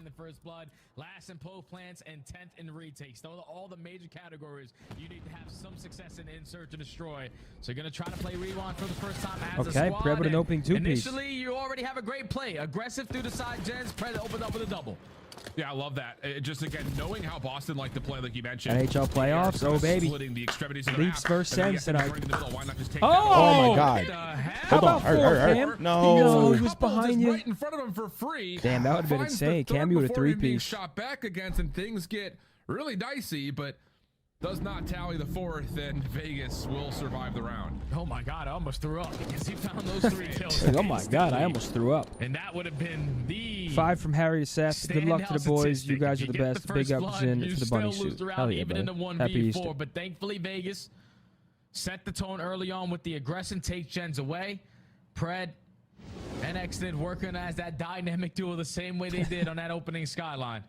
in first blood, last in pole plants, and 10th in retakes. Those are all the major categories you need to have some success in search and destroy. So you're going to try to play rewind for the first time as a squad. Pred with an opening two-piece. Initially, you already have a great play. Aggressive through the side gens. Pred opened up with a double. Yeah, I love that. Just again, knowing how Boston like to play, like you mentioned. NHL playoffs, oh baby. The extremities of Leafs versus Sens tonight. Oh my God! How about Cam? No, he was behind you. Right in front of him for free. Damn, that would have been insane. Cam, you would have three-piece. Shot back against, and things get really dicey, but does not tally the fourth, and Vegas will survive the round. Oh my God, I almost threw up because he found those 3 kills. Oh my God, I almost threw up. And that would have been the 5 from Harry to Seth. Good luck to the boys. You guys are the best. Big ups in for the bunny suit. Hell yeah, even in the buddy. Happy Easter. But thankfully, Vegas set the tone early on with the aggression, take gens away. Pred and Exnid working as that dynamic duo the same way they did on that opening skyline.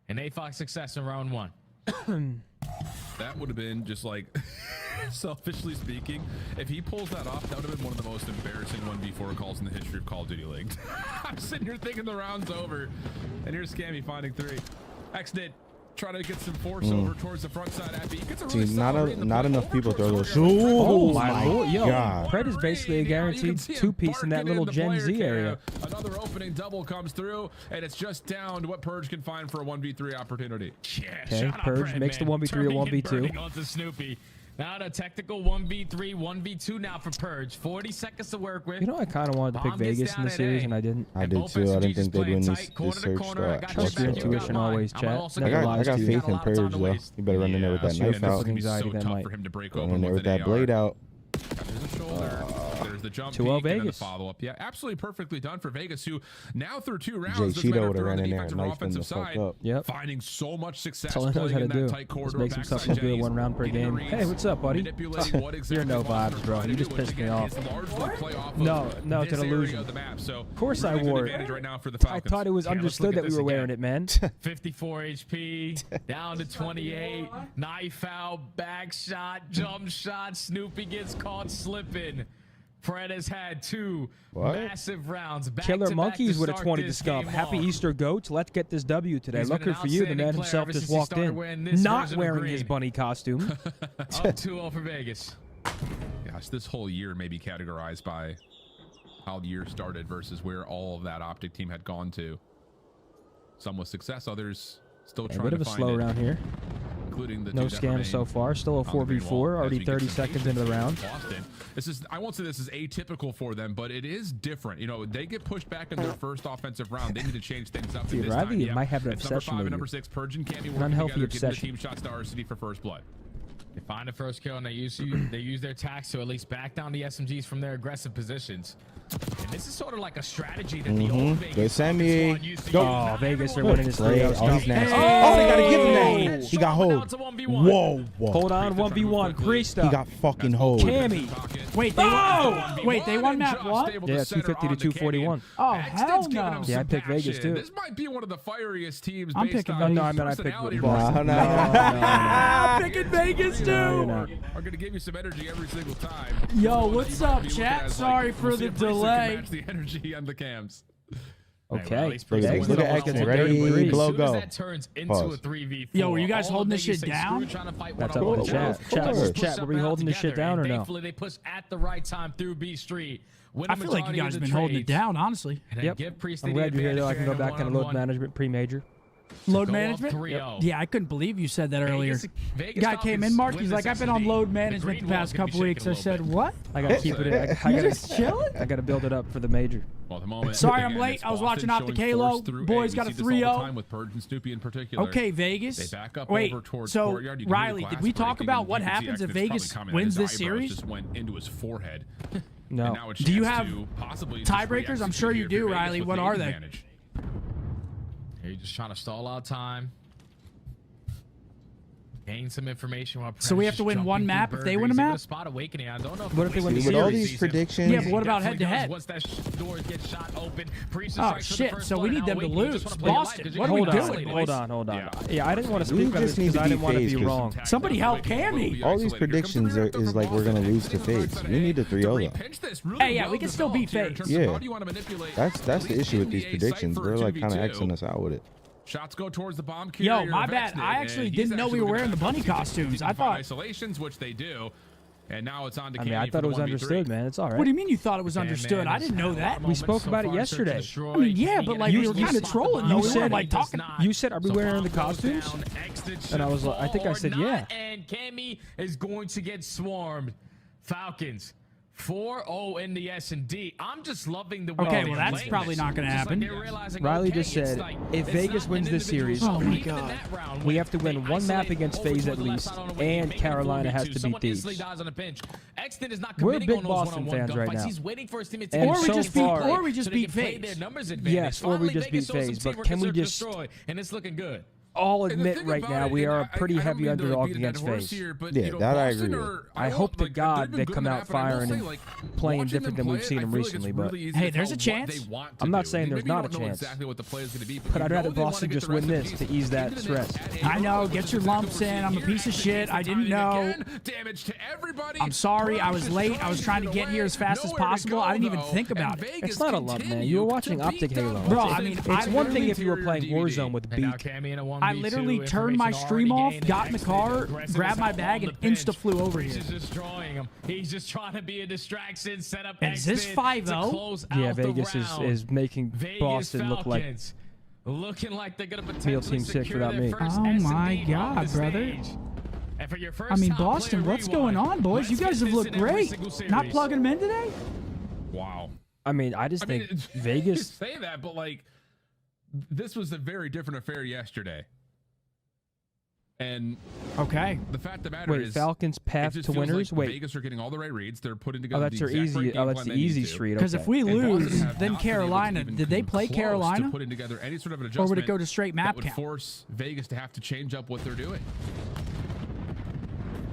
And they found success in round 1. That would have been just like, selfishly speaking, if he pulls that off, that would have been one of the most embarrassing 1v4 calls in the history of Call of Duty League. I'm sitting here thinking the round's over, and here's Scammy finding 3. Exnid trying to get some force over towards the front side. He gets a really not enough people throw those. Oh my Lord, yo, Pred is basically a guaranteed two-piece in that little Gen Z area. Another opening double comes through, and it's just down to what Purge can find for a 1v3 opportunity. Yeah, okay, Purge makes the 1v3 a 1v2. Onto Snoopy. Now the technical 1v3, 1v2 now for Purge. 40 seconds to work with. You know, I kind of wanted to pick Vegas in the series, and I didn't. I did too. I didn't think they'd win this search. Trust your intuition always, chat. I got faith in Purge, though. You better run in there with that knife out. Anxiety that might. Run in there with that blade out. There's a shoulder. There's the jump 2-0 peek and then the Vegas. follow-up. Yeah, absolutely perfectly done for Vegas, who now through 2 rounds, Jay Cheeto would have ran in there and knifed him the fuck up. Yep. Finding so much success. That's all he knows how to do. Just makes himself look good 1 round per game. Hey, what's up, buddy? You're no vibes, bro. You just pissed me off. No, it's an illusion. Of course I wore it. I thought it was understood that we were wearing it, man. 54 HP, down to 28. Knife out, back shot, jump shot. Snoopy gets caught slipping. Pred has had 2 massive rounds. Killer Monkeys with a 20 to Scump. Happy Easter, goats. Let's get this W today. Lucky for you, the man himself just walked in. Not wearing his bunny costume. Up 2-0 for Vegas. Gosh, this whole year may be categorized by how the year started versus where all of that Optic team had gone to. Some with success, others still trying to find it. A bit of a slow round here. Including the no scams so far. Still a 4v4. Already 30 seconds into the round. Boston. This is, I won't say this is atypical for them, but it is different. You know, they get pushed back in their first offensive round. They need to change things up. Dude, Riley might have an obsession with number 5 and number 6, Purge and Cammy, an unhealthy obsession. The team shots to RCD for first blood. They find the first kill and they use their tax to at least back down the SMGs from their aggressive positions. And this is sort of like a strategy that the old Vegas squad used to use. Oh, Vegas are winning this 3-0. Oh, he's nasty. Oh, they gotta give him that. He got hold. Whoa. Hold on, 1v1. Priesta. He got fucking hold. Cammy. Wait, they won map what? Yeah, 250 to 241. Oh, hell no. Yeah, I picked Vegas too. This might be one of the fieriest teams. I'm picking No, I meant I picked Boston. No. I'm picking Vegas too. No, Are gonna give you some energy every single time. Yo, what's up, chat? Sorry for the delay. Match the energy on the look Okay. Look at Exnid. Ready, blow, go. That turns into a 3v4. Yo, were you guys holding this shit down? That's up in the chat. Chat, were we holding this shit down or no? Thankfully, they push at the right time through B Street. I feel like you guys have been holding it down, honestly. Yep. I'm glad you're here, though. I can go back and load management pre-major. Load management? Yep. Yeah, I couldn't believe you said that earlier. Guy came in, Mark. He's like, I've been on load management the past couple weeks. I said, what? I gotta keep it. You just chilling? I gotta build it up for the major. Well, the moment, sorry, I'm late. I was watching Optic Halo. Boys got a 3-0. With Purge and Snoopy in particular. Okay, Vegas. They back up wait, over towards so Courtyard. Riley, did we talk about what happens if Vegas wins this series? Just went into his forehead. No. Do you have tiebreakers? I'm sure you do, Riley. What are they? You're just trying to stall out time. Gain some information. While so we have to win one map if they win a map? Spot awakening. I don't know what if they win the series? With all these predictions. Yeah, but what about head-to-head? Once that door gets shot open, oh, shit. So we need them to lose. Boston, what are we doing? Hold on. Yeah, I didn't want to speak about this because I didn't want to be wrong. Somebody help Cammy. All these predictions is like we're going to lose to FaZe. We need a 3-0 though. Hey, yeah, we can still beat FaZe. Yeah. That's the issue with these predictions. They're like kind of Xing us out with it. Shots go towards the bomb carrier. Yo, my bad. I actually didn't know we were wearing the bunny costumes. I thought isolations, which they do. And now it's on to I thought it was understood, man. It's all right. What do you mean you thought it was understood? I didn't know that. We spoke about it yesterday. I mean, yeah, but like we were kind of trolling. You though. said like talking. You said, "Are we wearing the costumes?" And I was like, I think I said, "Yeah." And Cammy is going to get swarmed. Falcons 4-0 in the S&D. I'm just loving the way Okay, well that's probably not going to happen. Riley just said, if Vegas wins this series, oh my God, we have to win one map against FaZe at least, and Carolina has to beat Thieves. We're big Boston fans right now. Or we just beat FaZe. Yes, or we just beat FaZe. But can we just... And it's looking good. All admit right now we are a pretty heavy underdog against FaZe. Yeah, that I agree with. I hope to God they come out firing and playing different than we've seen them recently. But hey, there's a chance. I'm not saying there's not a chance. But I'd rather Boston just win this to ease that stress. I know. Get your lumps in. I'm a piece of shit. I didn't know. I'm sorry. I was late. I was trying to get here as fast as possible. I didn't even think about it. It's not a lump, man. You were watching Optic Halo. Bro, I mean, it's one thing if you were playing Warzone with Beak. I literally turned my stream off, got in the car, grabbed my bag, and insta-flew over here. He's destroying him. He's just trying to be a distraction, set up. Is this 5-0? Yeah, Vegas is making Boston look like looking like they're gonna Meal Team 6 without me. Oh my God, brother. I mean, Boston, what's going on, boys? You guys have looked great. Not plugging them in today? Wow. I mean, I just think Vegas... say that, but like, this was a very different affair yesterday. And okay, the fact of the matter is, Falcons path to winners. Like Vegas are getting all the right reads. They're putting together. That's their easy. That's the easy street. Because if we lose, then Carolina. Did they play Carolina? Putting together any sort of an or would it go to straight map that would count? Force Vegas to have to change up what they're doing.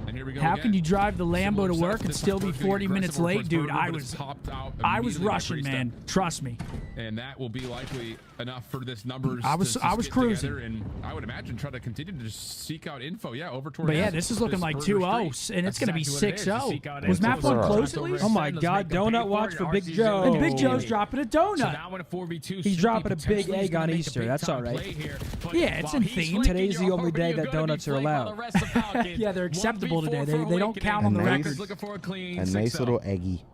And here we go. How can you drive the Lambo to work and still be 40 minutes late, dude? I was rushing, man. Trust me. And that will be likely enough for this numbers. I was cruising, and I would imagine try to continue to just seek out info. Yeah, over towards. But yeah, this is looking like 2-0, and it's going to be 6-0. Was map one close at least? Oh my God! Donut watch for Big Joe. And Big Joe's dropping a donut. He's dropping a big egg on Easter. That's all right. Yeah, it's in theme. Today's the only day that donuts are allowed. Yeah, they're acceptable today. They don't count on the record. A nice little eggy.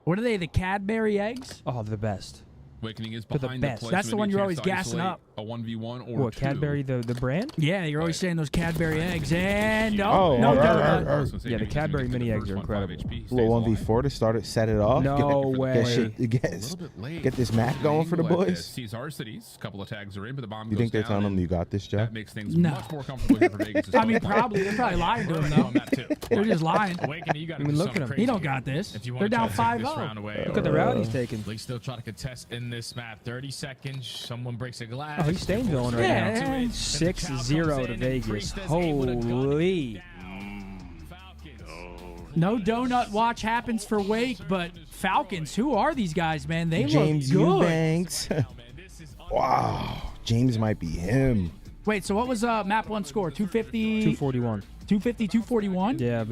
What are they? The Cadbury eggs? Oh, the best. Awakening is behind the That's the one you're always gassing up. A 1v1 or what, Cadbury, the brand? Yeah, you're always saying those Cadbury eggs. And no donut. Yeah, the Cadbury mini eggs are incredible. Little 1v4 to start it, set it off. No way. Get this map going for the boys. Caesar cities, a couple of tags are in, but the bomb You think they're telling them you got this, Jeff? That makes things much more comfortable here for Vegas. I mean, probably. They're probably lying to him, though. They're just lying. Awakening, you got I mean, look at him. He don't got this. They're down 5-0. Look at the route he's taking. League still trying to contest in this map. 30 seconds. Someone breaks a glass. Oh, he's staying villain right now. 6-0 to Vegas. Holy. No donut watch happens for Wake, but Falcons, who are these guys, man? They James look good. Eubanks. Wow. James might be him. Wait, so what was map one score? 250? 241. 250, 241? Yeah.